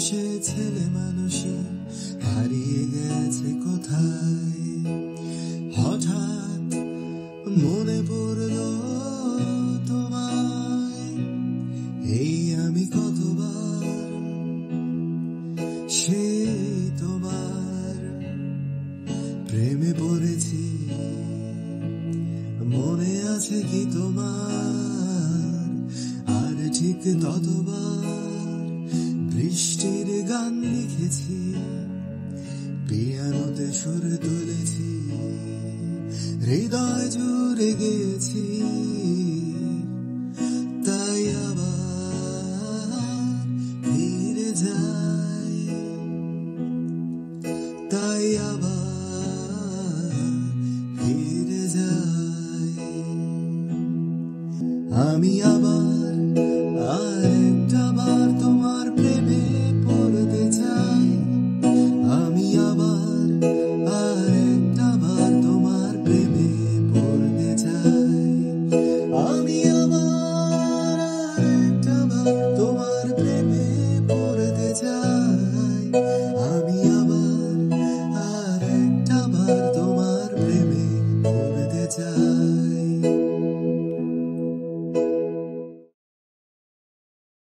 সে ছেলে মানুষই হারিয়ে গেছে কোথায়। হঠাৎ মনে পড়লো তোমায়, এই আমি কতবার সেই তোমার প্রেমে পড়েছি। মনে আছে কি তোমার? আর ঠিক ততবার বৃষ্টির গান লিখেছি, পিয়ানোতে সুর তুলেছি, হৃদয় জুড়ে গেছি। তাই আবার ফিরে যাই, তাই আবার